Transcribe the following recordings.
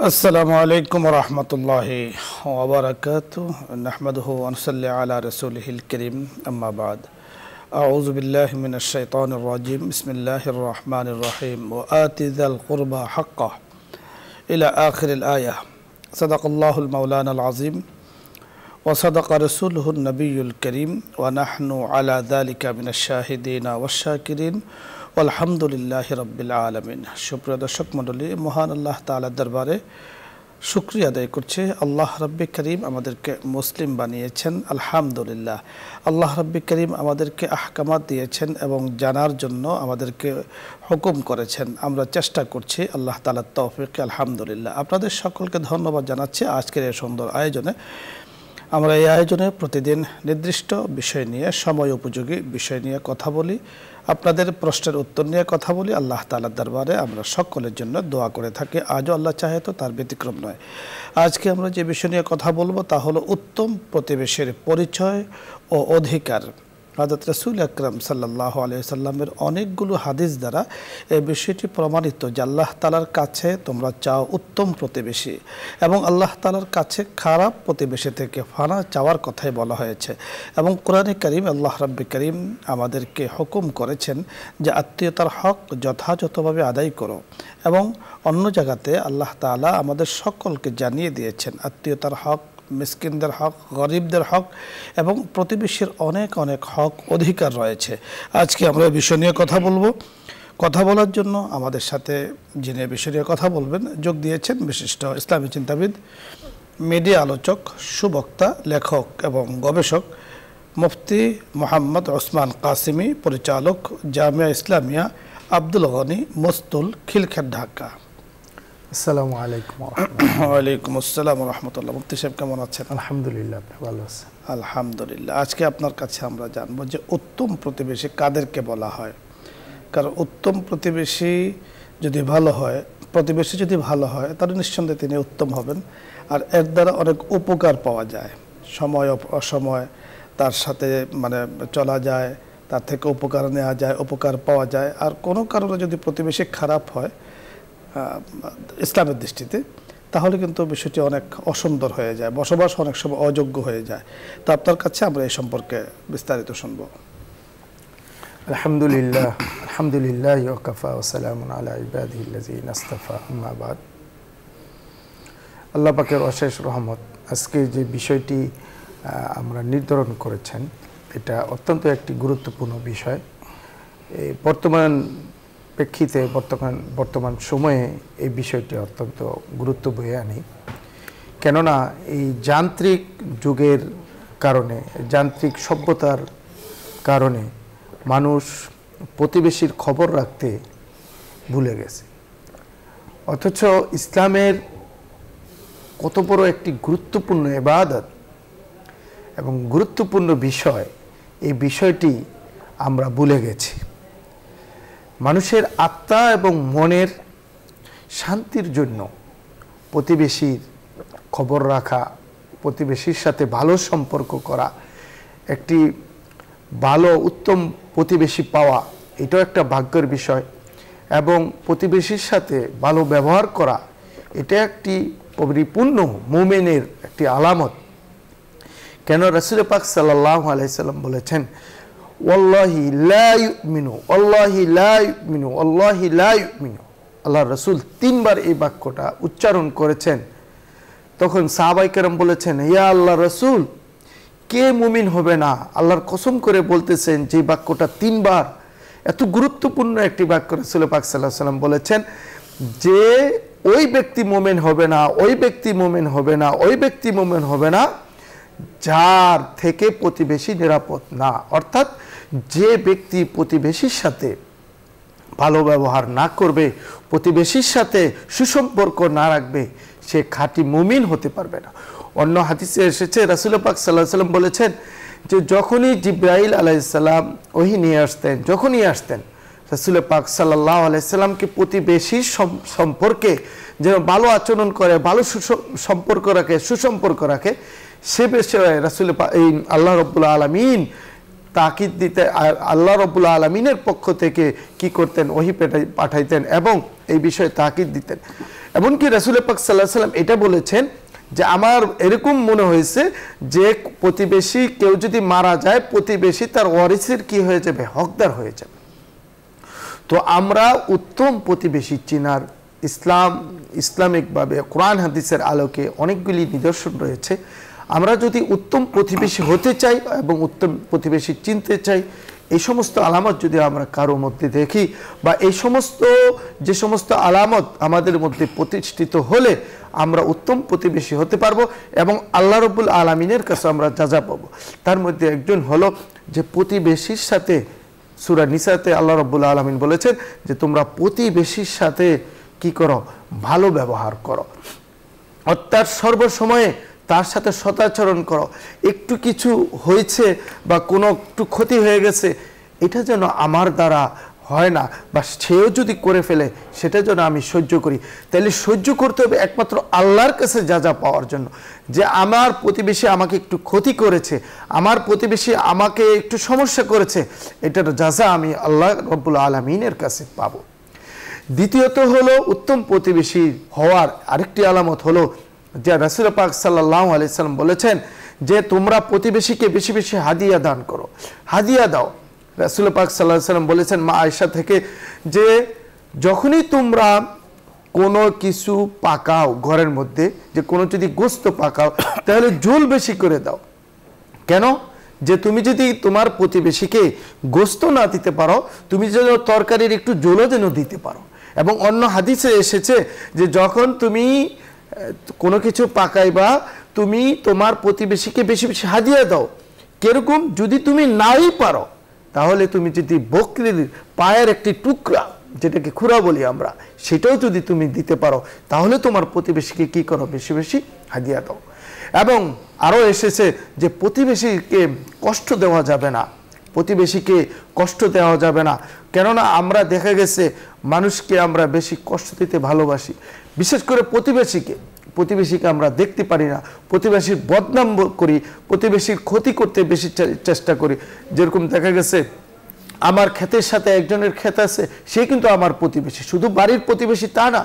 السلام عليكم ورحمة الله وبركاته نحمده ونصلي على رسوله الكريم أما بعد أعوذ بالله من الشيطان الرجيم بسم الله الرحمن الرحيم وآت ذا القربى حقه إلى آخر الآية صدق الله المولانا العظيم وصدق رسوله النبي الكريم ونحن على ذلك من الشاهدين والشاكرين আলহামদুলিল্লাহি রাব্বিল আলামিন। সুপ্রিয় দর্শক মণ্ডলী, মহান আল্লাহ তাআলার দরবারে শুকরিয়া আদায় করছি। আল্লাহ রাব্বি করিম আমাদেরকে মুসলিম বানিয়েছেন, আলহামদুলিল্লাহ। আল্লাহ রাব্বি করিম আমাদেরকে আহকামাত দিয়েছেন এবং জানার জন্য আমাদেরকে হুকুম করেছেন। আমরা চেষ্টা করছি আল্লাহ তাআলার তৌফিকে, আলহামদুলিল্লাহ। আপনাদের সকলকে ধন্যবাদ জানাচ্ছি আজকের এই সুন্দর আয়োজনে। আমরা এই আয়োজনে প্রতিদিন নির্দিষ্ট বিষয় নিয়ে, সময় উপযোগী বিষয় নিয়ে কথা বলি, আপনাদের প্রশ্নের উত্তর নিয়ে কথা বলি। আল্লাহ তাআলার দরবারে আমরা সকলের জন্য দোয়া করে থাকি। আজও আল্লাহ চাহে তো তার ব্যতিক্রম নয়। আজকে আমরা যে বিষয় নিয়ে কথা বলবো তা হলো উত্তম প্রতিবেশীর পরিচয় ও অধিকার। হযরত রাসূল আকরাম সাল্লাল্লাহু আলাইহি সাল্লামের অনেকগুলো হাদিস দ্বারা এই বিষয়টি প্রমাণিত যে আল্লাহ তাআলার কাছে তোমরা চাও উত্তম প্রতিবেশী, এবং আল্লাহ তাআলার কাছে খারাপ প্রতিবেশী থেকে ফানা চাওয়ার কথাই বলা হয়েছে। এবং কোরআনে কারীম আল্লাহ রাব্বি করিম আমাদেরকে হুকুম করেছেন যে আত্মীয়তার হক যথাযথভাবে আদায় করো, এবং অন্য জায়গাতে আল্লাহ তাআলা আমাদের সকলকে জানিয়ে দিয়েছেন আত্মীয়তার হক, মিসকিনদের হক, গরিবদের হক এবং প্রতিবেশীর অনেক অনেক হক অধিকার রয়েছে। আজকে আমরা এই বিষয় নিয়ে কথা বলবো। কথা বলার জন্য আমাদের সাথে যিনি বিষয় নিয়ে কথা বলবেন যোগ দিয়েছেন বিশিষ্ট ইসলামী চিন্তাবিদ, মিডিয়া আলোচক, সুবক্তা, লেখক এবং গবেষক মুফতি মোহাম্মদ ওসমান কাসিমি, পরিচালক জামিয়া ইসলামিয়া আব্দুল গনি মস্তুল, খিলক্ষেত, ঢাকা। আসসালামু আলাইকুম। ওয়ালাইকুম আসসালাম ওয়া রাহমাতুল্লাহ। মুফতি সাহেব কেমন আছেন? আলহামদুলিল্লাহ, ভালো আছেন? আলহামদুলিল্লাহ। আজকে আপনার কাছে আমরা জানবো যে উত্তম প্রতিবেশী কাদেরকে বলা হয়। কারণ উত্তম প্রতিবেশী যদি ভালো হয়, প্রতিবেশী যদি ভালো হয় তাহলে নিঃসন্দেহে তিনি উত্তম হবেন, আর এর দ্বারা অনেক উপকার পাওয়া যায়। সময় অসময় তার সাথে চলা যায়, তার থেকে উপকার নেওয়া যায়, উপকার পাওয়া যায়। আর কোনো কারণে যদি প্রতিবেশী খারাপ হয় ইসলামের দৃষ্টিতে, তাহলে কিন্তু বিষয়টি অনেক অসুন্দর হয়ে যায়, বসবাস অনেক সময় অযোগ্য হয়ে যায়। তো আপনার কাছে আমরা এই সম্পর্কে বিস্তারিত শুনব। আলহামদুলিল্লাহ, আলহামদুলিল্লাহ ওয়া কাফা ওয়া সালামুন আলা ইবাদিহিল্লাযিনা ইসতাফা, আম্মা বাদ। আল্লাহ পাকের অশেষ রহমত। আজকে যে বিষয়টি আমরা নির্ধারণ করেছেন এটা অত্যন্ত একটি গুরুত্বপূর্ণ বিষয়। এই বর্তমান প্রেক্ষিতে, বর্তমান সময়ে এই বিষয়টি অত্যন্ত গুরুত্ব বয়ে আনে। কেননা এই যান্ত্রিক যুগের কারণে, যান্ত্রিক সভ্যতার কারণে মানুষ প্রতিবেশীর খবর রাখতে ভুলে গেছে। অথচ ইসলামের কত বড় একটি গুরুত্বপূর্ণ ইবাদত এবং গুরুত্বপূর্ণ বিষয়, এই বিষয়টি আমরা ভুলে গেছি। মানুষের আত্মা এবং মনের শান্তির জন্য প্রতিবেশীর খবর রাখা, প্রতিবেশীর সাথে ভালো সম্পর্ক করা, একটি ভালো উত্তম প্রতিবেশী পাওয়া, এটাও একটা ভাগ্যের বিষয়। এবং প্রতিবেশীর সাথে ভালো ব্যবহার করা, এটা একটি পরিপূর্ণ মুমিনের একটি আলামত। কেন রাসূল পাক সাল্লাল্লাহু আলাইহি সাল্লাম বলেছেন, ওয়াল্লাহি লা ইউমিনু, ওয়াল্লাহি লা ইউমিনু, ওয়াল্লাহি লা ইউমিনু। আল্লাহ রাসূল তিনবার এই বাক্যটা উচ্চারণ করেছেন। তখন সাহাবায়ে কেরাম বলেছেন, ইয়া আল্লাহ রাসূল, কে মুমিন হবে না? আল্লাহর কসম করে বলতেছেন যে বাক্যটা তিনবার, এত গুরুত্বপূর্ণ একটি বাক্য। রাসূল পাক সাল্লাল্লাহু আলাইহি সাল্লাম বলেছেন যে ওই ব্যক্তি মুমিন হবে না, ওই ব্যক্তি মুমিন হবে না, ওই ব্যক্তি মুমিন হবে না যার থেকে প্রতিবেশী নিরাপদ না। অর্থাৎ যে ব্যক্তি প্রতিবেশীর সাথে ভালো ব্যবহার না করবে, প্রতিবেশীর সাথে সুসম্পর্ক না রাখবে, সে খাঁটি মুমিন হতে পারবে না। অন্য হাদিসে এসেছে, রাসূল পাক সাল্লাল্লাহু আলাইহি সাল্লাম বলেছেন যে যখনই জিবরাইল আলাইহিস সালাম ওহী নিয়ে আসতেন, যখনই আসতেন, রাসূল পাক সাল্লাল্লাহু আলাইহি সাল্লামকে প্রতিবেশীর সম্পর্কে যেন ভালো আচরণ করে, ভালো সম্পর্ক রাখে, সুসম্পর্ক রাখে, সে বিষয়ে রাসূল এই আল্লাহ রাব্বুল আলামিন তাকিদ দিতে আল্লাহ রাব্বুল আলামিনের পক্ষ থেকে কি করতেন, ওহী পাঠাইতেন এবং এই বিষয়ে তাকিদ দিতেন। এমনকি রাসূল পাক সাল্লাল্লাহু আলাইহি ওয়াসাল্লাম এটা বলেছেন যে আমার এরকম মনে হয়েছে যে প্রতিবেশী কেউ যদি মারা যায়, প্রতিবেশী তার ওয়ারিসের কি হয়ে যাবে, হকদার হয়ে যাবে। তো আমরা উত্তম প্রতিবেশী চিনার ইসলামিকভাবে কোরআন হাদিসের আলোকে অনেকগুলি নিদর্শন রয়েছে। আমরা যদি উত্তম প্রতিবেশী হতে চাই এবং উত্তম প্রতিবেশী চিনতে চাই, এই সমস্ত আলামত যদি আমরা কারো মধ্যে দেখি বা এই সমস্ত যে সমস্ত আলামত আমাদের মধ্যে প্রতিষ্ঠিত হলে আমরা উত্তম প্রতিবেশী হতে পারবো এবং আল্লাহ রাব্বুল আলামিনের কাছে আমরা যা পাবো। তার মধ্যে একজন হলো যে প্রতিবেশীর সাথে, সূরা নিসাতে আল্লাহ রাব্বুল আলামিন বলেছেন যে তোমরা প্রতিবেশীর সাথে কি করো, ভালো ব্যবহার করো, অর্থাৎ সর্বসময়ে তার সাথে সদাচরণ করো। একটু কিছু হয়েছে বা কোনো একটু ক্ষতি হয়ে গেছে, এটা যেন আমার দ্বারা হয় না, বা সেও যদি করে ফেলে সেটা যেন আমি সহ্য করি। তাহলে সহ্য করতে হবে একমাত্র আল্লাহর কাছে যা পাওয়ার জন্য। যে আমার প্রতিবেশী আমাকে একটু ক্ষতি করেছে, আমার প্রতিবেশী আমাকে একটু সমস্যা করেছে, এটার যাজা আমি আল্লাহ রাব্বুল আলামিনের কাছে পাবো। দ্বিতীয়ত হলো উত্তম প্রতিবেশী হওয়ার আরেকটি আলামত হলো যে রাসূল পাক সাল্লাল্লাহু আলাইহি সাল্লাম বলেছেন যে তোমরা প্রতিবেশীকে বেশি বেশি হাদিয়া দান করো, হাদিয়া দাও। রাসূল পাক সাল্লাল্লাহু আলাইহি সাল্লাম বলেছেন মা আয়েশা থেকে যে যখনই তোমরা কোনো কিছু পাকাও ঘরের মধ্যে, যে কোনো যদি গোশত পাকাও, তাহলে ঝোল বেশি করে দাও। কেন? যে তুমি যদি তোমার প্রতিবেশীকে গোশত না দিতে পারো, তুমি যেন তরকারির একটু ঝোলও যেন দিতে পারো। এবং অন্য হাদিসে এসেছে যে যখন তুমি কোনো কিছু পাকাইবা, তুমি তোমার প্রতিবেশীকে বেশি বেশি হাদিয়া দাও। কিরকম? যদি তুমি নাই পারো, তাহলে তুমি যদি বকরির পায়ের একটি টুকরা, যেটাকে খুরা বলি আমরা, সেটাও যদি তুমি দিতে পারো, তাহলে তোমার প্রতিবেশীকে কি করো, বেশি বেশি হাদিয়া দাও। এবং আরও এসেছে যে প্রতিবেশীকে কষ্ট দেওয়া যাবে না, প্রতিবেশীকে কষ্ট দেওয়া যাবে না। কেননা আমরা দেখা গেছে মানুষকে আমরা বেশি কষ্ট দিতে ভালোবাসি, বিশেষ করে প্রতিবেশীকে আমরা দেখতে পারি না, প্রতিবেশীর বদনাম করি, প্রতিবেশীর ক্ষতি করতে বেশি চেষ্টা করি। যেরকম দেখা গেছে আমার ক্ষেতের সাথে একজনের ক্ষেত আছে, সে কিন্তু আমার প্রতিবেশী, শুধু বাড়ির প্রতিবেশী তা না,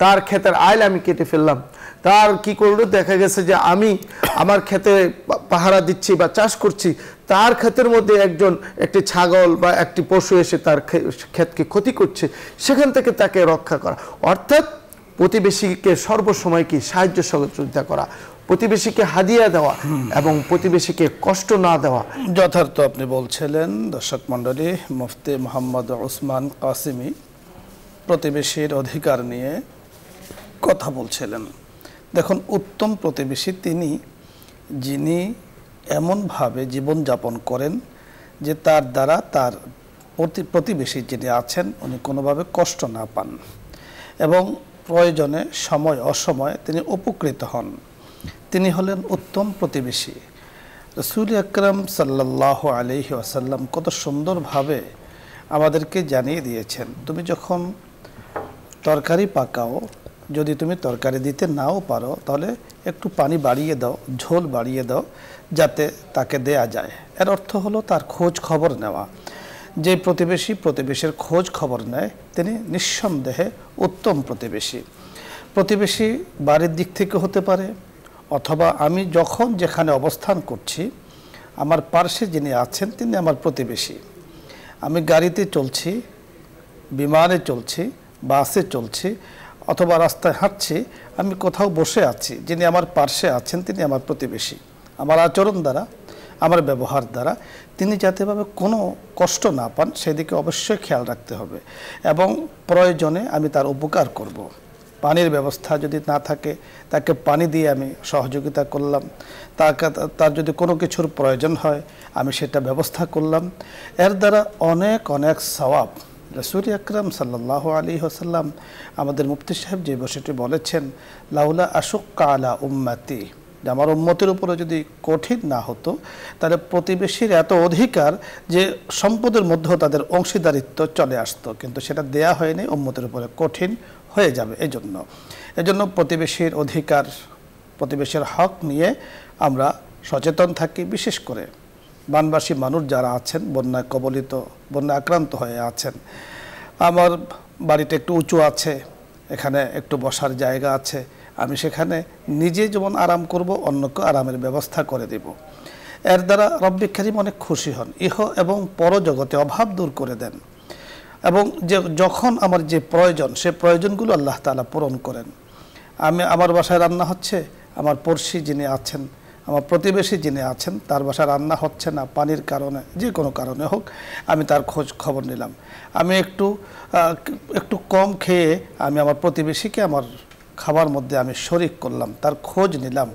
তার ক্ষেতের আইল আমি কেটে ফেললাম, তার কি করলো, দেখা গেছে যে আমি আমার ক্ষেতে পাহারা দিচ্ছি বা চাষ করছি, তার ক্ষেতের মধ্যে একটি ছাগল বা একটি পশু এসে তার ক্ষেতকে ক্ষতি করছে, সেখান থেকে তাকে রক্ষা করা। অর্থাৎ প্রতিবেশীকে সর্বসময় কি সাহায্য সহযোগিতা করা, প্রতিবেশীকে হাদিয়া দেওয়া এবং প্রতিবেশীকে কষ্ট না দেওয়া। যথার্থ আপনি বলছিলেন। দর্শক মণ্ডলী, মুফতি মোহাম্মদ ওসমান কাসিমি প্রতিবেশীর অধিকার নিয়ে কথা বলছিলেন। দেখুন, উত্তম প্রতিবেশী তিনি যিনি এমনভাবে জীবনযাপন করেন যে তার দ্বারা তার প্রতিবেশী যিনি আছেন উনি কোনোভাবে কষ্ট না পান এবং প্রয়োজনে সময় অসময়ে তিনি উপকৃত হন, তিনি হলেন উত্তম প্রতিবেশী। রাসূল আকরাম সাল্লাল্লাহু আলাইহি ওয়াসাল্লাম কত সুন্দরভাবে আমাদেরকে জানিয়ে দিয়েছেন, তুমি যখন তরকারি পাকাও, যদি তুমি তরকারি দিতে নাও পারো, তাহলে একটু পানি বাড়িয়ে দাও, ঝোল বাড়িয়ে দাও, যাতে তাকে দেয়া যায়। এর অর্থ হলো তার খোঁজ খবর নেওয়া। যে প্রতিবেশীর খোঁজ খবর নেয়, তিনি নিঃসন্দেহে উত্তম প্রতিবেশী। প্রতিবেশী বাড়ির দিক থেকে হতে পারে, অথবা আমি যখন যেখানে অবস্থান করছি, আমার পার্শ্বে যিনি আছেন তিনি আমার প্রতিবেশী। আমি গাড়িতে চলছি, বিমানে চলছি, বাসে চলছি, অথবা রাস্তায় হাঁটছি, আমি কোথাও বসে আছি, যিনি আমার পার্শ্বে আছেন তিনি আমার প্রতিবেশী। আমার আচরণ দ্বারা, আমার ব্যবহার দ্বারা তিনি যাতেভাবে কোনো কষ্ট না পান সেদিকে অবশ্যই খেয়াল রাখতে হবে এবং প্রয়োজনে আমি তার উপকার করব। পানির ব্যবস্থা যদি না থাকে, তাকে পানি দিয়ে আমি সহযোগিতা করলাম, তার যদি কোনো কিছুর প্রয়োজন হয় আমি সেটা ব্যবস্থা করলাম। এর দ্বারা অনেক অনেক সওয়াব। রাসূল আকরাম সাল্লাল্লাহু আলাইহি ওয়াসাল্লাম আমাদের মুফতি সাহেব যে বিষয়টি বলেছেন, লাউলা আশুক্কা আলা উম্মতি, যে আমার উম্মতের উপরে যদি কঠিন না হতো, তাহলে প্রতিবেশীর এত অধিকার যে সম্পদের মধ্যেও তাদের অংশীদারিত্ব চলে আসতো, কিন্তু সেটা দেয়া হয়নি, উম্মতের উপরে কঠিন হয়ে যাবে। এজন্য প্রতিবেশীর অধিকার, প্রতিবেশীর হক নিয়ে আমরা সচেতন থাকি। বিশেষ করে বানবাসী মানুষ যারা আছেন, বন্যায় কবলিত, বন্যা আক্রান্ত হয়ে আছেন, আমার বাড়িটা একটু উঁচু আছে, এখানে একটু বসার জায়গা আছে, আমি সেখানে নিজে যেমন আরাম করব, অন্যকে আরামের ব্যবস্থা করে দেব। এর দ্বারা রব্বি কারীম অনেক খুশি হন, ইহ এবং পরজগতে অভাব দূর করে দেন, এবং যে যখন আমার যে প্রয়োজন সে প্রয়োজনগুলো আল্লাহ তাআলা পূরণ করেন। আমার বাসায় রান্না হচ্ছে, আমার পড়শি যিনি আছেন, আমার প্রতিবেশী যিনি আছেন, তার বাসায় রান্না হচ্ছে না পানির কারণে, যে কোনো কারণে হোক, আমি তার খোঁজ খবর নিলাম। আমি একটু কম খেয়ে আমি আমার প্রতিবেশীকে আমার খাবার মধ্যে আমি শরিক করলাম, তার খোঁজ নিলাম।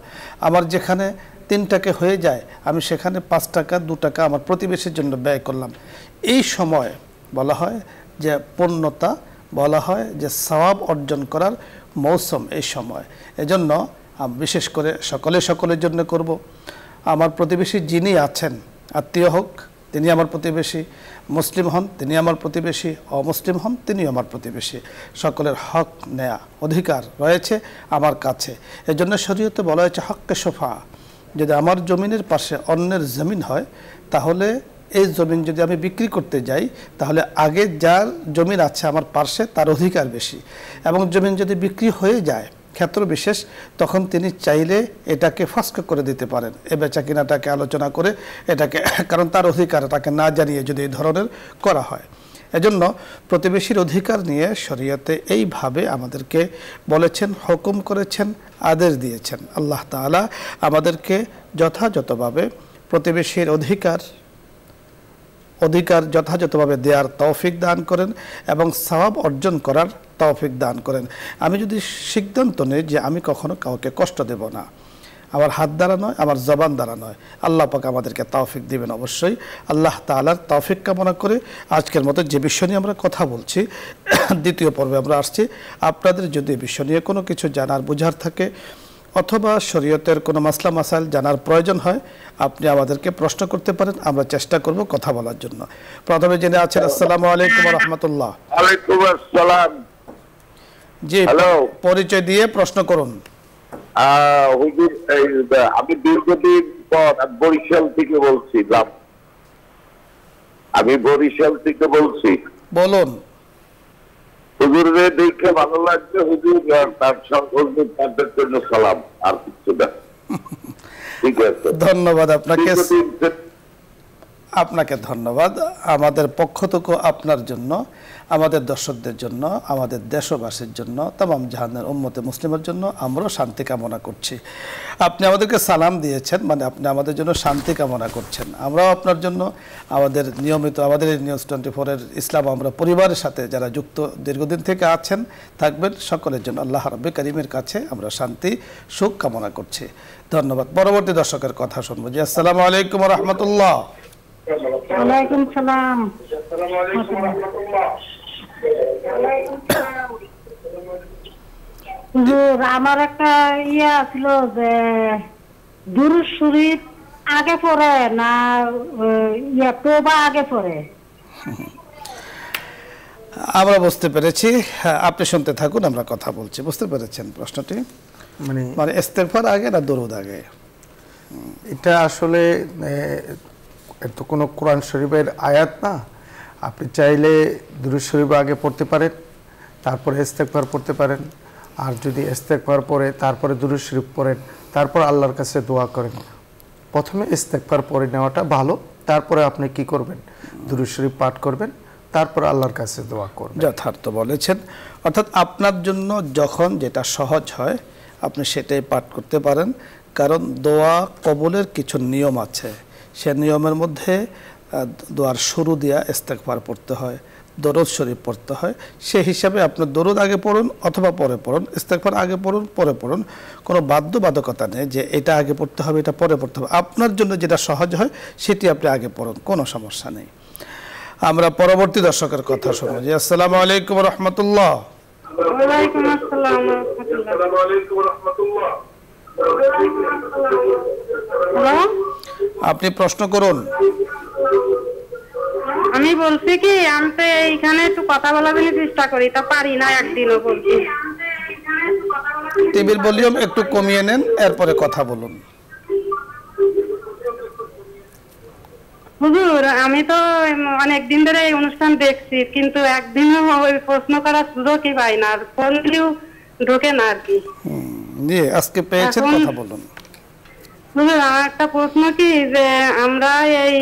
আমার যেখানে 3 টাকা হয়ে যায়, আমি সেখানে 5 টাকা 2 টাকা আমার প্রতিবেশীর জন্য ব্যয় করলাম। এই সময় বলা হয় যে পূর্ণতা, বলা হয় যে সওয়াব অর্জন করার মৌসুম এই সময়। এজন্য বিশেষ করে সকলের জন্য করব। আমার প্রতিবেশী যিনি আছেন, আত্মীয় হোক তিনি আমার প্রতিবেশী, মুসলিম হন তিনি আমার প্রতিবেশী, অমুসলিম হন তিনি আমার প্রতিবেশী, সকলের হক নেয়া অধিকার রয়েছে আমার কাছে। এজন্য শরীয়তে বলা হয়েছে হক্কে সোফা। যদি আমার জমিনের পাশে অন্যের জমিন হয়, তাহলে এই জমিন যদি আমি বিক্রি করতে যাই, তাহলে আগে যার জমিন আছে আমার পাশে তার অধিকার বেশি, এবং জমিন যদি বিক্রি হয়ে যায় ক্ষেত্র বিশেষ, তখন তিনি চাইলে এটাকে ফাস্ক করে দিতে পারেন, এ বেচা কিনাটাকে আলোচনা করে এটাকে, কারণ তার অধিকার তাকে না জানিয়ে যদি এই ধরনের করা হয়। এজন্য প্রতিবেশীর অধিকার নিয়ে শরীয়তে এইভাবে আমাদেরকে বলেছেন, হুকুম করেছেন, আদেশ দিয়েছেন। আল্লাহ তাআলা আমাদেরকে যথাযথভাবে প্রতিবেশীর অধিকার যথাযথভাবে দেওয়ার তৌফিক দান করেন এবং সওয়াব অর্জন করার তৌফিক দান করেন। আমি যদি সিদ্ধান্ত নিই যে আমি কখনো কাউকে কষ্ট দেব না, আমার হাত দ্বারা নয়, আমার জবান দ্বারা নয়, আল্লাহ পাক আমাদেরকে তৌফিক দিবেন অবশ্যই। আল্লাহ তাআলার তৌফিক কামনা করে আজকের মতো যে বিষয় নিয়ে আমরা কথা বলছি, দ্বিতীয় পর্বে আমরা আসছি। আপনাদের যদি বিষয় নিয়ে কোনো কিছু জানার বোঝার থাকে, অথবা শরীয়তের কোনো মাসলা মাসাইল জানার প্রয়োজন হয়, আপনি আমাদেরকে প্রশ্ন করতে পারেন, আমরা চেষ্টা করব কথা বলার জন্য। প্রথমে জেনে আছেন, আসসালামু আলাইকুম ওয়া রাহমাতুল্লাহ। ওয়ালাইকুম আসসালাম। জি, পরিচয় দিয়ে প্রশ্ন করুন। হুজুর, আমি দীর্ঘদিন পর বরিশাল থেকে বলছি। বলুন। হুজুরে দেখে ভালো লাগছে। হুজুর তার সহকর্মীদের জন্য সালাম, আর কিছু না। ঠিক আছে, ধন্যবাদ আপনাকে ধন্যবাদ। আমাদের পক্ষ থেকে আপনার জন্য, আমাদের দর্শকদের জন্য, আমাদের দেশবাসীর জন্য, তামাম জাহানের উম্মতে মুসলিমের জন্য আমরাও শান্তি কামনা করছি। আপনি আমাদেরকে সালাম দিয়েছেন, মানে আপনি আমাদের জন্য শান্তি কামনা করছেন। আমরাও আপনার জন্য আমাদের নিয়মিত, আমাদের এই নিউজ 24-এর ইসলাম আমরা পরিবারের সাথে যারা যুক্ত দীর্ঘদিন থেকে আছেন, থাকবেন, সকলের জন্য আল্লাহ রাব্বি কারীমের কাছে আমরা শান্তি সুখ কামনা করছি। ধন্যবাদ। পরবর্তী দর্শকের কথা শুনবো। জি, আসসালামু আলাইকুম ওয়া রাহমাতুল্লাহ। ওয়ালাইকুম সালাম। হুজুর, আমার একটা ছিল যে দুরূদ শরীফ আগে পড়ে না তওবা আগে পড়ে? আমরা বুঝতে পেরেছি, আপনি শুনতে থাকুন, আমরা কথা বলছি। বুঝতে পেরেছেন প্রশ্নটি? মানে ইস্তেগফার আগে না দরুদ আগে? এটা আসলে এত কোনো কোরআন শরীফের আয়াত না। আপনি চাইলে দুরূদ শরীফ আগে পড়তে পারেন, তারপরে ইস্তেগফার পড়তে পারেন। আর যদি ইস্তেগফার পড়ে তারপরে দুরূদ শরীফ পড়েন, তারপর আল্লাহর কাছে দোয়া করেন। প্রথমে ইস্তেগফার পড়ে নেওয়াটা ভালো, তারপরে আপনি কি করবেন, দুরূদ শরীফ পাঠ করবেন, তারপর আল্লাহর কাছে দোয়া করবেন। যথার্থ বলেছেন। অর্থাৎ আপনার জন্য যখন যেটা সহজ হয় আপনি সেটাই পাঠ করতে পারেন, কারণ দোয়া কবুলের কিছু নিয়ম আছে। সে নিয়মের মধ্যে দোয়ার শুরু দিয়া ইস্তেগফার পড়তে হয়, দরুদ শরীফ পড়তে হয়। সেই হিসাবে আপনি দরুদ আগে পড়ুন অথবা পরে পড়ুন, ইস্তেগফার আগে পড়ুন পরে পড়ুন, কোনো বাধ্যবাধকতা নেই যে এটা আগে পড়তে হবে এটা পরে পড়তে হবে। আপনার জন্য যেটা সহজ হয় সেটি আপনি আগে পড়ুন, কোনো সমস্যা নেই। আমরা পরবর্তী দর্শকের কথা শুনবো। জি, আসসালামু আলাইকুম ওয়া রাহমাতুল্লাহ। ওয়ালাইকুম আসসালাম ওয়া রাহমাতুল্লাহ। আপনি প্রশ্ন করুন। আমি বলছি কি, আমি তো এইখানে একটু কথা বলার জন্য চেষ্টা করি, তা পারি না একদিনও বলছি। টিভির ভলিউম একটু কমিয়ে নেন, এরপরে কথা বলুন। হুজুর আমি তো অনেক দিন ধরে এই অনুষ্ঠান দেখছি, কিন্তু একদিনও ওই প্রশ্ন করার সুযোগই পাই না, আর ফোন দিলেও ঢোকে না আর কি। জি, আজকে পেয়েছেন, কথা বলুন। হুজুর আমার একটা প্রশ্ন কি, যে আমরা এই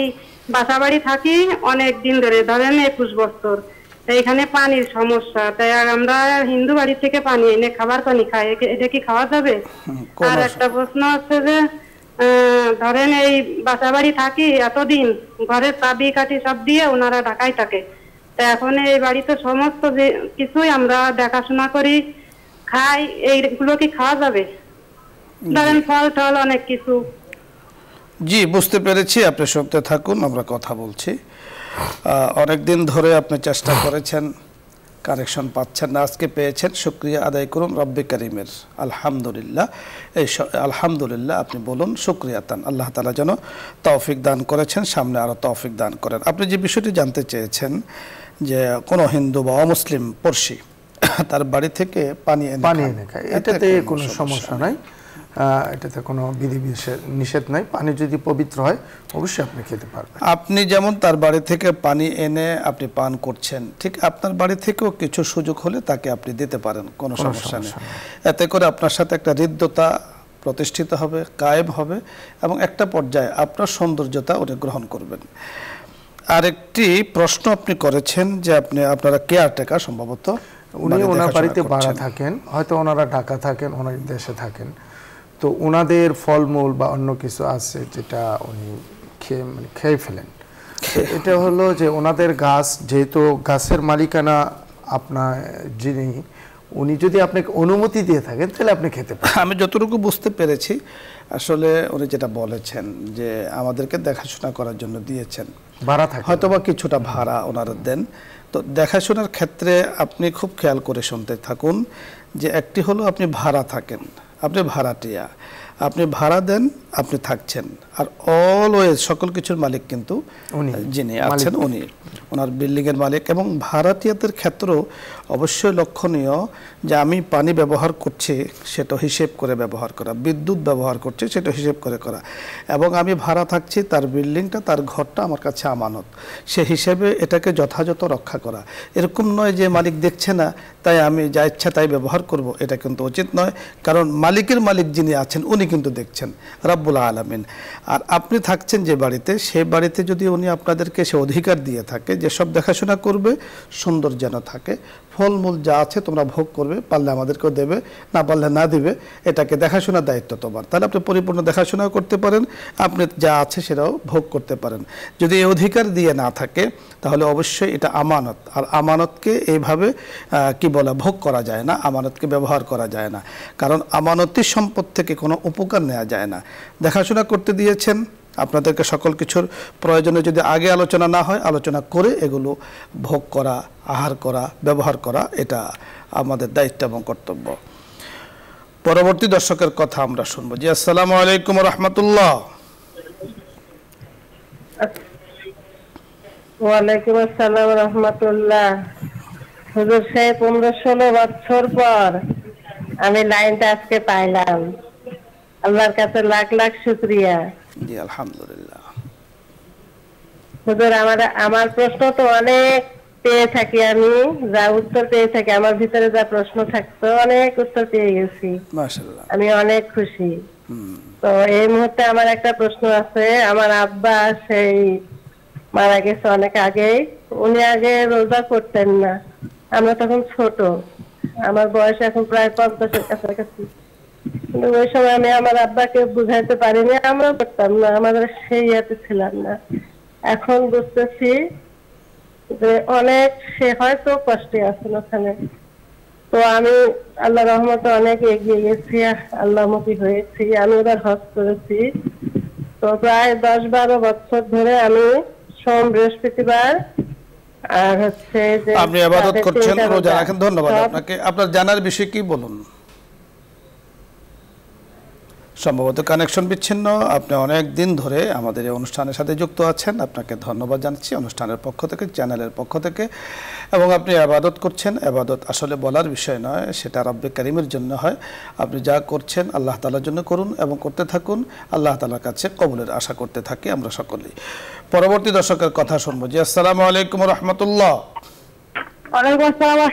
বাসাবাড়ি থাকি অনেক দিন ধরে, ধরেন 21 বছর, এইখানে পানির সমস্যা, তাই আর আমরা হিন্দু বাড়ি থেকে পানি এনে খাবার পানি খাই, এটা কি খাওয়া যাবে? আর একটা প্রশ্ন হচ্ছে যে ধরেন এই বাসাবাড়ি থাকি এতদিন, ঘরের চাবি কাঠি সব দিয়ে ওনারা ঢাকায় থাকে, তা এখন এই বাড়িতে সমস্ত যে কিছুই আমরা দেখাশোনা করি, খাই, এইগুলো কি খাওয়া যাবে? ধরেন ফল টল অনেক কিছু। জি, বুঝতে পেরেছি, আপনি শুনতে থাকুন, আমরা কথা বলছি। অনেকদিন ধরে আপনি চেষ্টা করেছেন, কানেকশন পাচ্ছেন না, আজকে পেয়েছেন, শুকরিয়া আদায় করুন রব্বে কারিমের। আলহামদুলিল্লাহ, এই আলহামদুলিল্লাহ আপনি বলুন শুকরিয়াতান, আল্লাহ তাআলা যেন তৌফিক দান করেছেন, সামনে আরো তৌফিক দান করেন। আপনি যে বিষয়টি জানতে চেয়েছেন যে কোনো হিন্দু বা অমুসলিম পড়শি তার বাড়ি থেকে পানি এনে খায়, এটাতে কোনো সমস্যা নাই, এটাতে কোনো বিধি নিষেধ নাই। পানি যদি পবিত্র হয় অবশ্যই আপনি খেতে পারবেন। আপনি যেমন তার বাড়ি থেকে পানি এনে আপনি পান করছেন, ঠিক আপনার বাড়ি থেকেও কিছু সুযোগ হলে তাকে আপনি দিতে পারেন, কোনো সমস্যা নেই। এতে করে আপনার সাথে একটা হৃদ্যতা প্রতিষ্ঠিত হবে, কায়েম হবে, এবং একটা পর্যায়ে আপনার সৌন্দর্যতা উনি গ্রহণ করবেন। আরেকটি প্রশ্ন আপনি করেছেন যে আপনারা কেয়ারটেকার, সম্ভবত উনি ওনার বাড়িতে ভাড়া থাকেন, হয়তো ওনারা ঢাকা থাকেন, ওনার দেশে থাকেন, তো ওনাদের ফলমূল বা অন্য কিছু আছে যেটা উনি খেয়ে ফেলেন। এটা হলো যে ওনাদের গাছ, যেহেতু গাছের মালিকানা আপনার যিনি, উনি যদি আপনাকে অনুমতি দিয়ে থাকেন তাহলে আপনি খেতে পারেন। আমি যতটুকু বুঝতে পেরেছি, আসলে উনি যেটা বলেছেন যে আমাদেরকে দেখাশোনা করার জন্য দিয়েছেন, ভাড়া থাকে, হয়তো বা কিছুটা ভাড়া ওনারা দেন। তো দেখাশোনার ক্ষেত্রে আপনি খুব খেয়াল করে শুনতে থাকুন যে একটি হলো আপনি ভাড়া থাকেন, আপনি ভাড়াটিয়া, আপনি ভাড়া দেন, আপনি থাকছেন, আর অলওয়েজ সকল কিছুর মালিক কিন্তু যিনি আছেন উনি, ওনার বিল্ডিংয়ের মালিক। এবং ভাড়াটিয়াদের ক্ষেত্রেও অবশ্যই লক্ষণীয় যে আমি পানি ব্যবহার করছি সেটা হিসেব করে ব্যবহার করা, বিদ্যুৎ ব্যবহার করছি সেটা হিসেব করে করা, এবং আমি ভাড়া থাকছি, তার বিল্ডিংটা, তার ঘরটা আমার কাছে আমানত, সে হিসেবে এটাকে যথাযথ রক্ষা করা। এরকম নয় যে মালিক দেখছে না তাই আমি যা ইচ্ছা তাই ব্যবহার করব, এটা কিন্তু উচিত নয়, কারণ মালিকের মালিক যিনি আছেন উনি কিন্তু দেখছেন, রাব্বুল আলামিন। আর আপনি থাকছেন যে বাড়িতে, সেই বাড়িতে যদি উনি আপনাদেরকে সে অধিকার দিয়ে থাকে যে সব দেখাশোনা করবে, সুন্দর যেন থাকে, ফলমূল যা আছে তোমরা ভোগ করবে, পারলে আমাদেরকেও দেবে, না পারলে না দিবে, এটাকে দেখাশোনার দায়িত্ব তোমার, তাহলে আপনি পরিপূর্ণ দেখাশোনাও করতে পারেন, আপনি যা আছে সেটাও ভোগ করতে পারেন। যদি এই অধিকার দিয়ে না থাকে তাহলে অবশ্যই এটা আমানত, আর আমানতকে এইভাবে কি বলা, ভোগ করা যায় না, আমানতকে ব্যবহার করা যায় না, কারণ আমানতের সম্পদ থেকে কোনো উপকার নেওয়া যায় না। দেখাশোনা করতে দিয়েছেন, আপনাদেরকে সকল কিছুর প্রয়োজনে যদি আগে আলোচনা না হয়, আলোচনা করে এগুলো ভোগ করা, আহার করা, ব্যবহার করা, এটা আমাদের দায়িত্ব এবং কর্তব্য। পরবর্তী দর্শকের কথা আমরা শুনবো। জি, আসসালামু আলাইকুম রহমতুল্লাহ। ওয়ালাইকুম আসসালাম রহমতুল্লাহ। হুজুর, সেই 15-16 বছর পর আমি লাইনটা আজকে পাইলাম, আল্লাহর কাছে লাখ লাখ শুকরিয়া। জি, আলহামদুলিল্লাহ। হুজুর, আমার প্রশ্ন তো অনেক পেয়ে থাকি, আমি যা উত্তর পেয়ে থাকি, আমার ভিতরে যা প্রশ্ন থাকতো অনেক উত্তর পেয়ে গেছি, মাশাআল্লাহ, আমি অনেক খুশি। তো এই মুহূর্তে আমার একটা প্রশ্ন আছে। আমার আব্বা সেই মারা গেছে অনেক আগেই, উনি আগে রোজা করতেন না, আমরা তখন ছোট, আমার বয়স এখন প্রায় 50-এর কাছাকাছি, কিন্তু ওই সময় আমি আমার আব্বাকে বুঝাইতে পারিনি, আমরা করতাম না, আমাদের সেই ইয়াতে ছিলাম না। এখন বুঝতেছি যে অনেক, সে হয়তো কষ্টে আছেন ওখানে। তো আমি আল্লাহ রহমতে অনেক এগিয়ে গেছি, আল্লাহমুখী হয়েছি, আমি এবার হজ করেছি। তো প্রায় 10-12 বছর ধরে আমি সোম, বৃহস্পতিবার আর হচ্ছে যে আপনি ইবাদত করছেন, রোজা রাখেন। ধন্যবাদ আপনাকে। আপনার জানার বিষয় কি বলুন? সম্ভবত কানেকশন বিচ্ছিন্ন। আপনি অনেক দিন ধরে আমাদের এই অনুষ্ঠানের সাথে যুক্ত আছেন, আপনাকে ধন্যবাদ জানাচ্ছি অনুষ্ঠানের পক্ষ থেকে, চ্যানেলের পক্ষ থেকে। এবং আপনি ইবাদত করছেন, ইবাদত আসলে বলার বিষয় নয়, সেটা রব্বে কারিমের জন্য হয়। আপনি যা করছেন আল্লাহ তাআলার জন্য করুন এবং করতে থাকুন, আল্লাহ তাআলার কাছে কবুলের আশা করতে থাকি আমরা সকলেই। পরবর্তী দর্শকের কথা শুনবো। জি, আসসালামু আলাইকুম ওয়া রাহমাতুল্লাহ। ওয়ালাইকুম আসসালাম।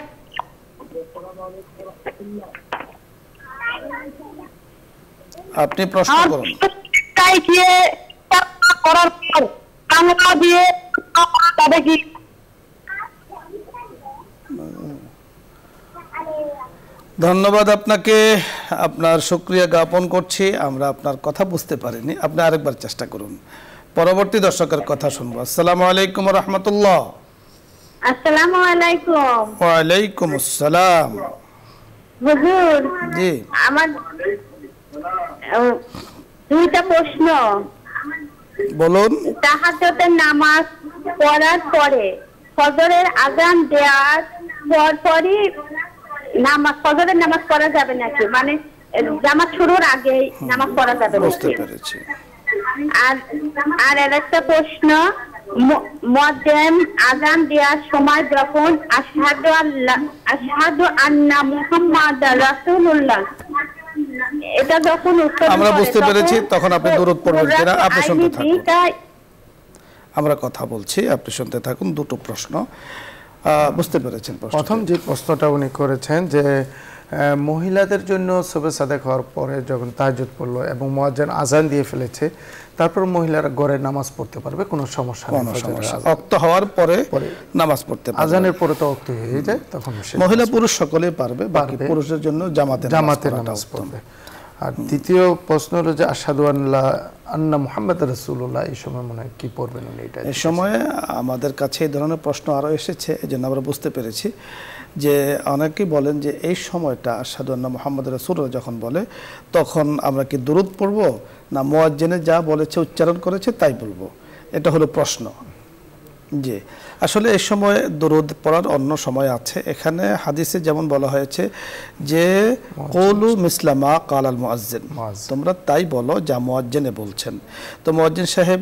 আপনি প্রশ্ন করুন। ধন্যবাদ আপনাকে, আপনার শুকরিয়া জ্ঞাপন করছি। আমরা আপনার কথা বুঝতে পারিনি, আপনি আরেকবার চেষ্টা করুন। পরবর্তী দর্শকের কথা শুনবো। আসসালামু আলাইকুম ওয়া রাহমাতুল্লাহ। আসসালামু আলাইকুম। ওয়া আলাইকুম আসসালাম। হুজুর, জি, আমার দুইটা প্রশ্ন। বলুন। তাহাজ্জুদের নামাজ পড়ার পরে ফজরের আযান দেওয়ার পরপরই ফজরের নামাজ পড়া যাবে নাকি? মানে জামাত শুরুর আগেই নামাজ পড়া যাবে বুঝতে নাকি? পেরেছি। আর আরেকটা প্রশ্ন, মুয়াজ্জিন আযান দেওয়ার সময় যখন আশহাদু আন্না মুহাম্মাদার রাসূলুল্লাহ এটা যখন আমরা বুঝতে পেরেছি, তখন আপনি দরুদ পড়বেন কিনা আপনি শুনতে থাকুন। আমরা কথা বলছি, আপনি শুনতে থাকুন। দুটো প্রশ্ন বুঝতে পেরেছেন। প্রথম যে প্রশ্নটা উনি করেছেন যে মহিলাদের জন্য সুবহ সাদেক হওয়ার পরে যখন তাহাজ্জুদ পড়লো এবং মুয়াজ্জিন আযান দিয়ে ফেলেছে, তারপর মহিলারা ঘরে নামাজ পড়তে পারবে, কোনো সমস্যা নেই। ওয়াক্ত হওয়ার পরে নামাজ পড়তে পারবে, আযানের পরে তো ওয়াক্ত হয়ে যায়, তখন মহিলা পুরুষ সকলেই পারবে, বাকি পুরুষের জন্য জামাতে নামাজ পড়বে। আর দ্বিতীয় প্রশ্ন হলো যে আশহাদু আন্না মুহাম্মাদার রাসূলুল্লাহ, এই সময় মনে হয় কি পড়বেন উনি? এটা এই সময়ে আমাদের কাছে এই ধরনের প্রশ্ন আরও এসেছে, এই জন্য আমরা বুঝতে পেরেছি যে অনেকেই বলেন যে এই সময়টা আশহাদু আন্না মুহাম্মাদার রাসূলুল্লাহ যখন বলে, তখন আমরা কি দুরূদ পড়বো না মুয়াজ্জিনে যা বলেছে উচ্চারণ করেছে তাই বলবো? এটা হলো প্রশ্ন। জি, আসলে এই সময় দরুদ পড়ার অন্য সময় আছে। এখানে হাদিসে যেমন বলা হয়েছে যে কৌলু মিসলামা কালাল মুয়াজ্জিন, তোমরা তাই বলো যা মুয়াজ্জিনে বলছেন। তো মুয়াজ্জিন সাহেব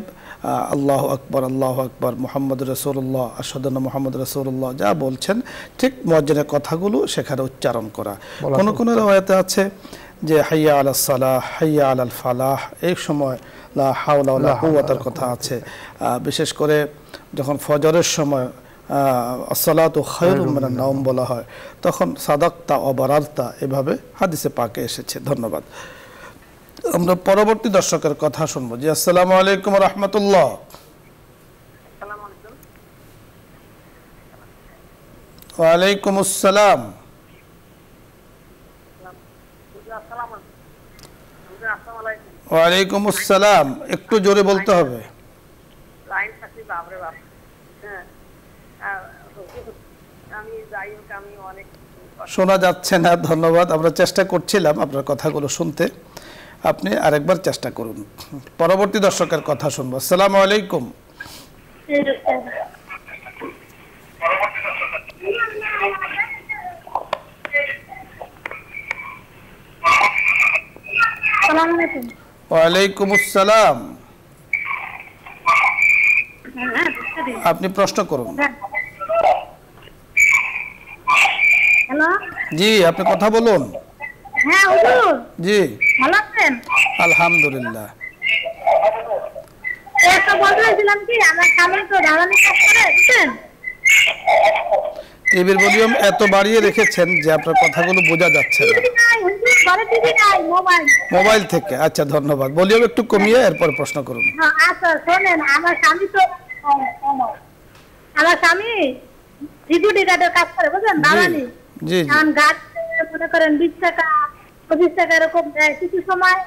আল্লাহু আকবার, আল্লাহু আকবার, মুহাম্মদুর রাসূলুল্লাহ, আশহাদু আন্না মুহাম্মাদুর রাসূলুল্লাহ যা বলছেন ঠিক মুয়াজ্জিনের কথাগুলো সেখানে উচ্চারণ করা। কোন কোন riwayate আছে যে হাইয়া আলাস সালাহ, হাইয়া আলাল ফালাহ, এই সময় লা হাওলা ওয়ালা কুওয়াতার কথা আছে। বিশেষ করে যখন ফজরের সময় আসসালাতু খায়রুম মিনান নাওম বলা হয়, তখন সাদাক্তা ওয়া বারারতা এভাবে হাদিসে পাকে এসেছে। ধন্যবাদ। আমরা পরবর্তী দর্শকের কথা শুনবো। জি, আসসালামু আলাইকুম ওয়া রাহমাতুল্লাহ। ওয়া আলাইকুম আসসালাম। ওয়া আলাইকুম আসসালাম। একটু জোরে বলতে হবে। শোনা যাচ্ছে না। ধন্যবাদ, আমরা চেষ্টা করছিলাম আপনার কথাগুলো শুনতে, আপনি আরেকবার চেষ্টা করুন। পরবর্তী দর্শকের কথা শুনবো। আসসালামু আলাইকুম। ওয়ালাইকুম আসসালাম। আপনি প্রশ্ন করুন। হ্যালো, জি, আপনি কথা বলুন। হ্যাঁ হুজুর, জি, ভালো আছেন? আলহামদুলিল্লাহ। একটা বলছিলাম কি, আমার স্বামী তো দালালি কাজ করে, বুঝছেন? টিভির ভলিউম এত বাড়িয়ে রেখেছেন যে আপনার কথাগুলো বোঝা যাচ্ছে না। মোবাইল থেকে? আচ্ছা, ধন্যবাদ। ভলিউম একটু কমিয়ে এরপর প্রশ্ন করুন। আচ্ছা শোনেন, আমার স্বামী সিকিউরিটি গার্ডের কাজ করে, বুঝলেন, দালালি। জি জি। এখন গাছ মনে করেন 20 টাকা 25 টাকা এরকম দেয়, কিছু সময়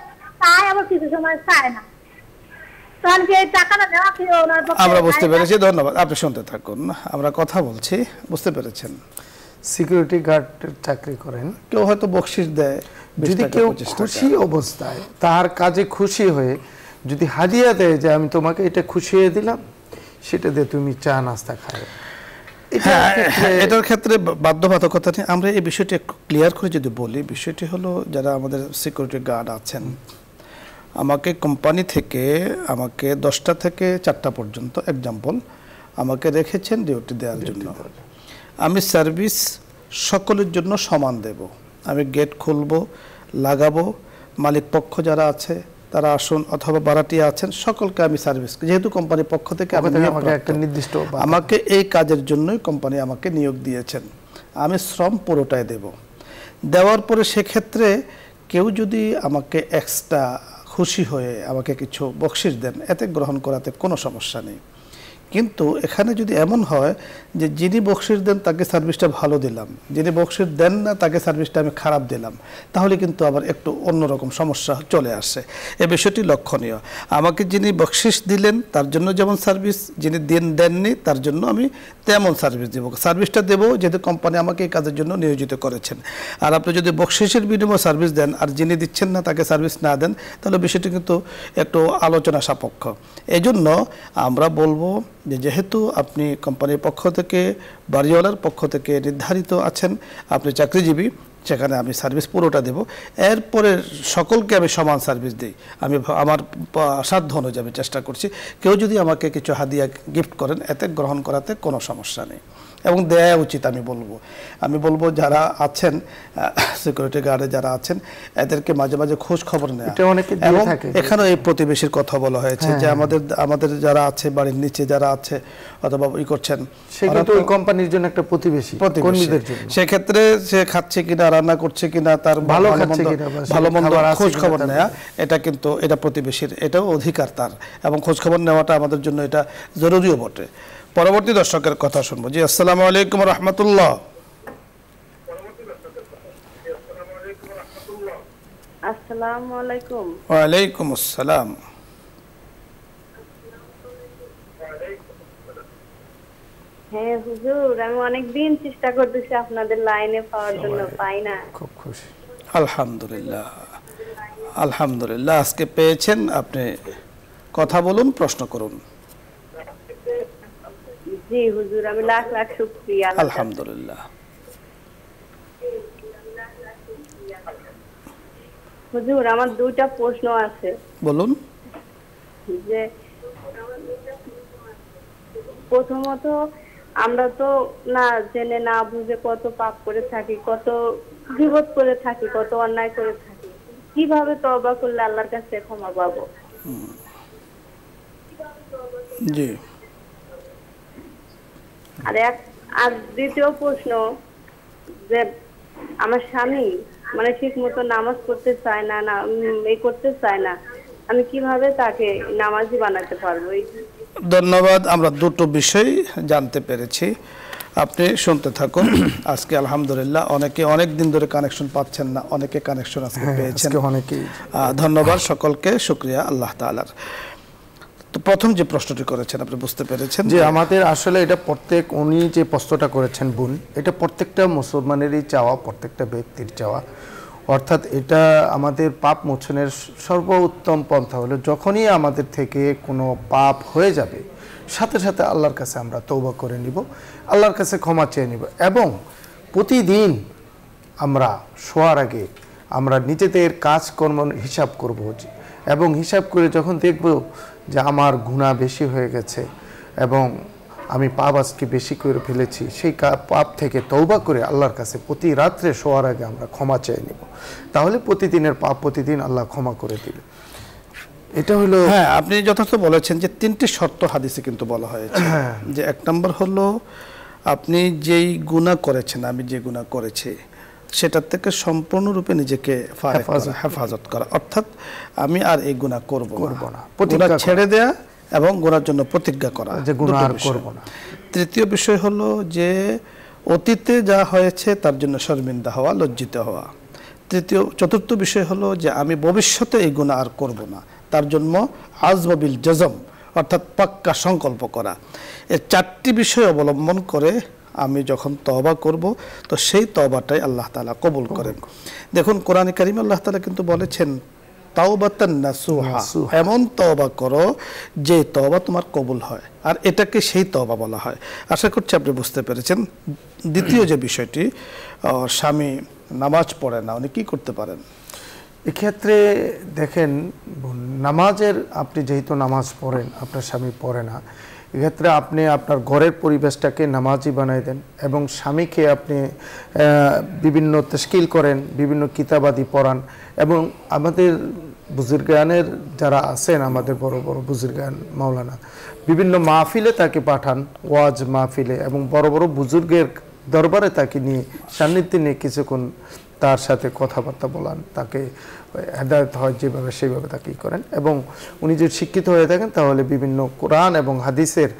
চায় আবার কিছু সময় চায় না। তখন কি এই টাকাটা দেওয়া কি ওনার পক্ষে? আমরা বুঝতে পেরেছি, ধন্যবাদ। আপনি শুনতে থাকুন, আমরা কথা বলছি। বুঝতে পেরেছেন? সিকিউরিটি গার্ডের চাকরি করেন, কেউ হয়তো বকশিশ দেয়, যদি কেউ খুশি অবস্থায় তার কাজে খুশি হয়ে যদি হাদিয়া দেয় যে আমি তোমাকে এটা খুশি হয়ে দিলাম, সেটা দিয়ে তুমি চা নাস্তা খাও, এটার ক্ষেত্রে বাধ্যবাধকতা নেই। আমরা এই বিষয়টি একটু ক্লিয়ার করে যদি বলি, বিষয়টি হলো যারা আমাদের সিকিউরিটি গার্ড আছেন আমাকে কোম্পানি থেকে আমাকে 10টা থেকে 4টা পর্যন্ত এক্সাম্পল আমাকে রেখেছেন ডিউটি দেওয়ার জন্য। আমি সার্ভিস সকলের জন্য সমান দেব। আমি গেট খুলব, লাগাবো, মালিক পক্ষ যারা আছে তারা আসুন অথবা ভাড়াটিয়া আছেন সকলকে আমি সার্ভিস, যেহেতু কোম্পানির পক্ষ থেকে আমাকে এই কাজের জন্যই কোম্পানি আমাকে নিয়োগ দিয়েছেন, আমি শ্রম পুরোটাই দেব। দেওয়ার পরে সেক্ষেত্রে কেউ যদি আমাকে এক্সট্রা খুশি হয়ে আমাকে কিছু বকশিশ দেন, এতে গ্রহণ করাতে কোনো সমস্যা নেই। কিন্তু এখানে যদি এমন হয় যে যিনি বকশিশ দেন তাকে সার্ভিসটা ভালো দিলাম, যিনি বকশিশ দেন না তাকে সার্ভিসটা আমি খারাপ দিলাম, তাহলে কিন্তু আবার একটু অন্যরকম সমস্যা চলে আসে। এই বিষয়টি লক্ষণীয়। আমাকে যিনি বকশিশ দিলেন তার জন্য যেমন সার্ভিস, যিনি দেননি তার জন্য আমি তেমন সার্ভিস দেবো। সার্ভিসটা দেবো যেহেতু কোম্পানি আমাকে এই কাজের জন্য নিয়োজিত করেছেন। আর আপনি যদি বকশিসের বিনিময়ে সার্ভিস দেন আর যিনি দিচ্ছেন না তাকে সার্ভিস না দেন, তাহলে বিষয়টি কিন্তু একটু আলোচনা সাপেক্ষ। এই জন্য আমরা বলবো যে যেহেতু আপনি কোম্পানির পক্ষ থেকে, বাড়িওয়ালার পক্ষ থেকে নির্ধারিত আছেন, আপনি চাকরিজীবী, সেখানে আমি সার্ভিস পুরোটা দেব। এরপরে সকলকে আমি সমান সার্ভিস দিই। আমি আমার সাধ্য অনুযায়ী আমি চেষ্টা করছি। কেউ যদি আমাকে কিছু হাদিয়া গিফট করেন, এতে গ্রহণ করাতে কোনো সমস্যা নেই এবং দেয়া উচিত। আমি বলবো যারা আছেন সিকিউরিটি গার্ডে যারা আছেন এদেরকে মাঝে মাঝে খোঁজ খবর নেওয়া। এবং এখানেও এই প্রতিবেশীর কথা বলা হয়েছে যে আমাদের যারা আছে বাড়ির নিচে যারা আছে অথবা করছেন কোম্পানির জন্য একটা প্রতিবেশী কর্মীদের জন্য, সেক্ষেত্রে সে খাচ্ছে কিনা, রান্না করছে কিনা, তার ভালো মন্দ খোঁজ খবর নেওয়া, এটা কিন্তু এটা প্রতিবেশীর, এটাও অধিকার তার, এবং খোঁজ খবর নেওয়াটা আমাদের জন্য এটা জরুরিও বটে। পরবর্তী দর্শকের কথা শুনবো। জি, আসসালামু আলাইকুম রহমতুল্লাহ। আসসালামু আলাইকুম। ওয়ালাইকুম আসসালাম। হ্যাঁ হুজুর, আমি অনেকদিন চেষ্টা করতেছি আপনাদের লাইনে পাওয়ার জন্য, পাই না। খুব খুশি। আলহামদুলিল্লাহ, আলহামদুলিল্লাহ, আজকে পেয়েছেন। আপনি কথা বলুন, প্রশ্ন করুন। জি হুজুর, আমি লাখ লাখ শুকরিয়া। আলহামদুলিল্লাহ। হুজুর, আমার দুইটা প্রশ্ন আছে। বলুন। যে প্রথমত, আমরা তো না জেনে না বুঝে কত পাপ করে থাকি, কত বিপদ করে থাকি, কত অন্যায় করে থাকি। কিভাবে তওবা করলে আল্লাহর কাছে ক্ষমা পাবো? জি। আর দ্বিতীয় প্রশ্ন, যে আমার স্বামী মানে ঠিক মতো নামাজ পড়তে চায় না, করতে চায় না, আমি কিভাবে তাকে নামাজি বানাতে পারবো? ধন্যবাদ। আমরা দুটো বিষয় জানতে পেরেছি, আপনি শুনতে থাকুন। আজকে আলহামদুলিল্লাহ অনেকে অনেক দিন ধরে কানেকশন পাচ্ছেন না, অনেকে কানেকশন আজকে পেয়েছেন। ধন্যবাদ সকলকে, শুকরিয়া আল্লাহ তাআলার। তো প্রথম যে প্রশ্নটি করেছেন আপনি বুঝতে পেরেছেন যে আমাদের আসলে এটা উনি যে প্রশ্নটা করেছেন বোন, এটা প্রত্যেকটা মুসলমানেরই চাওয়া, প্রত্যেকটা ব্যক্তির চাওয়া। অর্থাৎ এটা আমাদের পাপ মোচনের সর্বোত্তম পন্থা হলো যখনই আমাদের থেকে কোনো পাপ হয়ে যাবে সাথে সাথে আল্লাহর কাছে আমরা তওবা করে নিব, আল্লাহর কাছে ক্ষমা চেয়ে নিব। এবং প্রতিদিন আমরা শোয়ার আগে আমরা নিজেদের কাজকর্ম হিসাব করব, এবং হিসাব করে যখন দেখব যে আমার গুনাহ বেশি হয়ে গেছে এবং আমি পাপ আজকে বেশি করে ফেলেছি, সেই পাপ থেকে তওবা করে আল্লাহর কাছে প্রতি রাত্রে শোয়ার আগে আমরা ক্ষমা চেয়ে নিব, তাহলে প্রতিদিনের পাপ প্রতিদিন আল্লাহ ক্ষমা করে দিবে। এটা হলো, হ্যাঁ, আপনি যথার্থ বলেছেন যে তিনটি শর্ত হাদিসে কিন্তু বলা হয়েছে। যে এক নম্বর হলো আপনি যেই গুনাহ করেছেন, আমি যে গুনাহ করেছি সেটার থেকে সম্পূর্ণরূপে নিজেকে হেফাজত করা, অর্থাৎ আমি আর এই গুনাহ করব না, গুনাহ ছেড়ে দেয়া এবং গুনার জন্য প্রতিজ্ঞা করা যে গুনাহ আর করব না। তৃতীয় বিষয় হলো যে অতীতে যা হয়েছে তার জন্য শর্মিন্দা হওয়া, লজ্জিত হওয়া। চতুর্থ বিষয় হলো যে আমি ভবিষ্যতে এই গুনাহ আর করব না, তার জন্য আযম বিল জজম, অর্থাৎ পাক্কা সংকল্প করা। এই চারটি বিষয় অবলম্বন করে আমি যখন তওবা করব তো সেই তওবাটাই আল্লাহ তাআলা কবুল করেন। দেখুন কোরআনে কারিমে আল্লাহ তাআলা কিন্তু বলেছেন তাওবাতান নাসুহা, এমন তওবা করো যে তওবা তোমার কবুল হয়, আর এটাকে সেই তওবা বলা হয়। আশা করছি আপনি বুঝতে পেরেছেন। দ্বিতীয় যে বিষয়টি, স্বামী নামাজ পড়ে না, উনি কি করতে পারেন? এক্ষেত্রে দেখেন নামাজের, আপনি যেহেতু নামাজ পড়েন, আপনার স্বামী পড়ে না, এক্ষেত্রে আপনি আপনার ঘরের পরিবেশটাকে নামাজি বানাই দেন এবং স্বামীকে আপনি বিভিন্ন তাশকিল করেন, বিভিন্ন কিতাবাদি পড়ান এবং আমাদের বুজুর্গানের যারা আছেন, আমাদের বড় বড় বুজুর্গান মাওলানা, বিভিন্ন মাহফিলে তাকে পাঠান, ওয়াজ মাহফিলে, এবং বড় বড় বুজুর্গের দরবারে তাকে নিয়ে সান্নিধ্যে নিয়ে কিছুক্ষণ তার সাথে কথাবার্তা বলান, তাকে হেদায়েত হয় যেভাবে সেইভাবে তাকে করেন। এবং উনি যদি শিক্ষিত হয়ে থাকেন তাহলে বিভিন্ন কোরআন এবং হাদিসের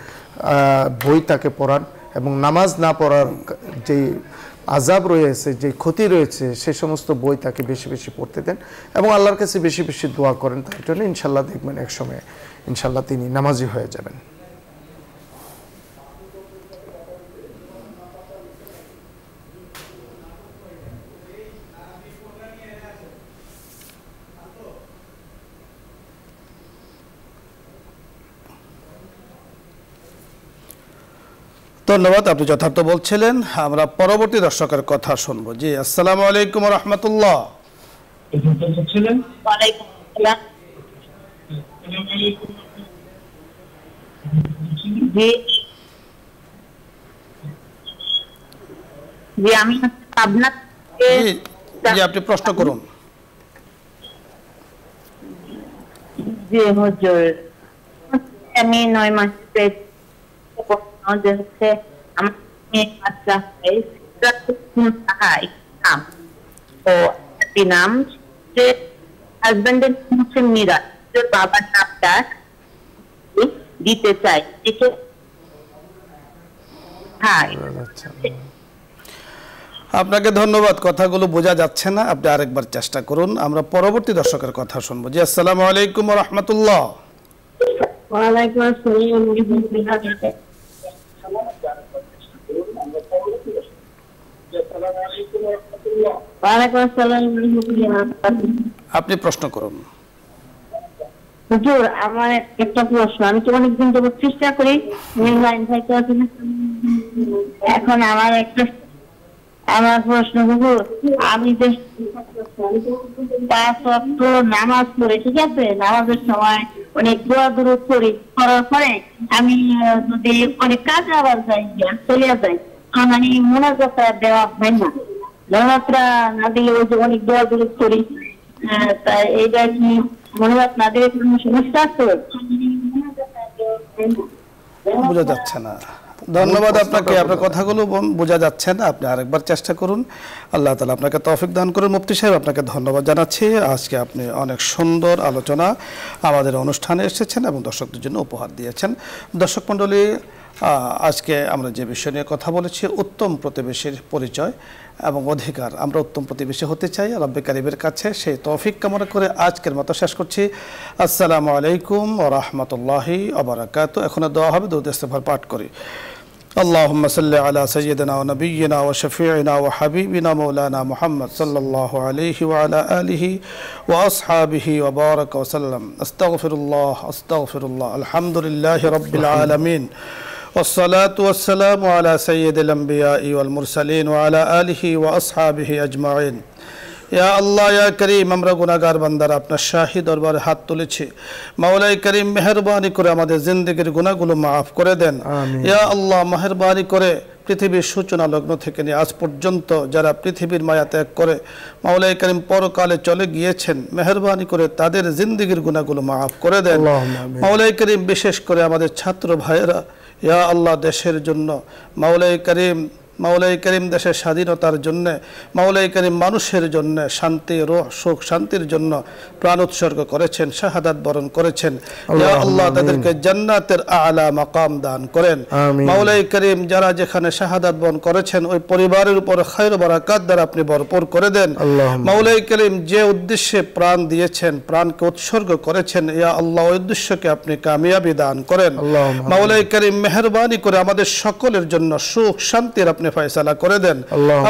বই তাকে পড়ান এবং নামাজ না পড়ার যে আযাব রয়েছে, যে ক্ষতি রয়েছে, সে সমস্ত বই তাকে বেশি বেশি পড়তে দেন এবং আল্লাহর কাছে বেশি বেশি দোয়া করেন তার জন্য। ইনশাল্লাহ দেখবেন এক সময় ইনশাল্লাহ তিনি নামাজি হয়ে যাবেন। ধন্যবাদ, আপনি যথার্থ বলছিলেন। আমরা পরবর্তী দর্শকের কথা শুনবো। জি, আসসালামু আলাইকুম ওয়া রাহমাতুল্লাহ। আমি পাবনা জি, আপনি প্রশ্ন করুন। জি হুজুর, আমি 9 মাস হচ্ছে আমার বাচ্চা হয় নাম হাজবেন্ডের হচ্ছে মীরা, বাবার নামটা দিতে চাই। আপনাকে ধন্যবাদ। কথাগুলো বোঝা যাচ্ছে না, আপনি আরেকবার চেষ্টা করুন। আমরা পরবর্তী দর্শকের কথা শুনবো। জি, আসসালামু আলাইকুম ওয়া রাহমাতুল্লাহ। ওয়ালাইকুম আসসালাম। আপনি প্রশ্ন করুন। হুজুর, আমার একটা প্রশ্ন। আমি তো অনেকদিন যাবত চেষ্টা করি এখন আমার প্রশ্ন হুজুর, আমি যে 5 ওয়াক্ত নামাজ পড়ি, ঠিক আছে, নামাজের সময় অনেক দোয়া দুরূদ করি, করার পরে আমি যদি অনেক কাজে আবার যাই, চলে যাই, তখন আমি মুনাজাত দেওয়া হয় না, মুনাজাতটা না দিলে ওই যে অনেক দোয়া দুরূদ করি, তাই এইটা কি মুনাজাত না দিলে কোনো সমস্যা আছে? বোঝা যাচ্ছে না। ধন্যবাদ আপনাকে, আপনার কথাগুলো বোঝা যাচ্ছে না, আপনি আরেকবার চেষ্টা করুন। আল্লাহ তাআলা আপনাকে তৌফিক দান করুন। মুফতি সাহেব, আপনাকে ধন্যবাদ জানাচ্ছি। আজকে আপনি অনেক সুন্দর আলোচনা আমাদের অনুষ্ঠানে এসেছেন এবং দর্শকদের জন্য উপহার দিয়েছেন। দর্শক মণ্ডলী, আজকে আমরা যে বিষয় নিয়ে কথা বলেছি, উত্তম প্রতিবেশীর পরিচয় এবং অধিকার। আমরা উত্তম প্রতিবেশী হতে চাই রব্বে কারিমের কাছে, সেই তৌফিক কামনা করে আজকের মতো শেষ করছি। আসসালামু আলাইকুম ওয়া রাহমাতুল্লাহি ওয়া বারাকাতুহু। এখন দোয়া হবে, দুরূদ ইস্তিগফার পাঠ করি। اللهم صل على سيدنا ونبينا وشفيعنا وحبيبنا مولانا محمد صلى الله عليه وعلى آله وأصحابه وبارك وسلم. أستغفر الله الحمد لله رب العالمين والصلاة والسلام على سيد الأنبياء والمرسلين وعلى آله وأصحابه أجمعين. ইয়া আল্লাহ ইয়া করিম, আমরা গুনাহগার বান্দারা আপনার শাহী দরবারে হাত তুলেছি। মাওলাই করিম, মেহেরবানি করে আমাদের জিন্দেগির গুনাহগুলো মাফ করে দেন। ইয়া আল্লাহ, মেহেরবানি করে পৃথিবীর সূচনা লগ্ন থেকে নিয়ে আজ পর্যন্ত যারা পৃথিবীর মায়া ত্যাগ করে মাওলাই করিম পরকালে চলে গিয়েছেন, মেহেরবানি করে তাদের জিন্দেগির গুনাহগুলো মাফ করে দেন। মাওলাই করিম, বিশেষ করে আমাদের ছাত্র ভাইয়েরা, ইয়া আল্লাহ, দেশের জন্য মাওলাই করিম দেশের স্বাধীনতার জন্য, মাওলাই করিম মানুষের জন্য শান্তি, রূহ, সুখ শান্তির জন্য প্রাণ উৎসর্গ করেছেন, শাহাদাত বরণ করেছেন। ইয়া আল্লাহ, তাদেরকে জান্নাতের আলা মাকাম দান করেন। মাওলাই করিম যারা যেখানে শাহাদাত বরণ করেছেন ওই পরিবারের উপর খায়র বারাকাত দ্বারা আপনি ভরপুর করে দেন। মাওলাই করিম যে উদ্দেশ্যে প্রাণ দিয়েছেন, প্রাণকে উৎসর্গ করেছেন, ইয়া আল্লাহ, ওই উদ্দেশ্যকে আপনি কামিয়াবি দান করেন। মাওলাই করিম, মেহেরবানি করে আমাদের সকলের জন্য সুখ শান্তির আপনি ফয়সালা করে দেন।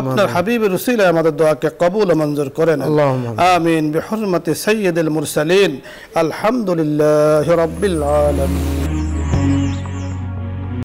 আপনার হাবিবের উসিলায় আমাদের দোয়াকে কবুল ও মঞ্জুর করেন। আমিন। বিহুরমতি সাইয়্যিদিল মুরসালিন। আলহামদুলিল্লাহি রাব্বিল আলামিন।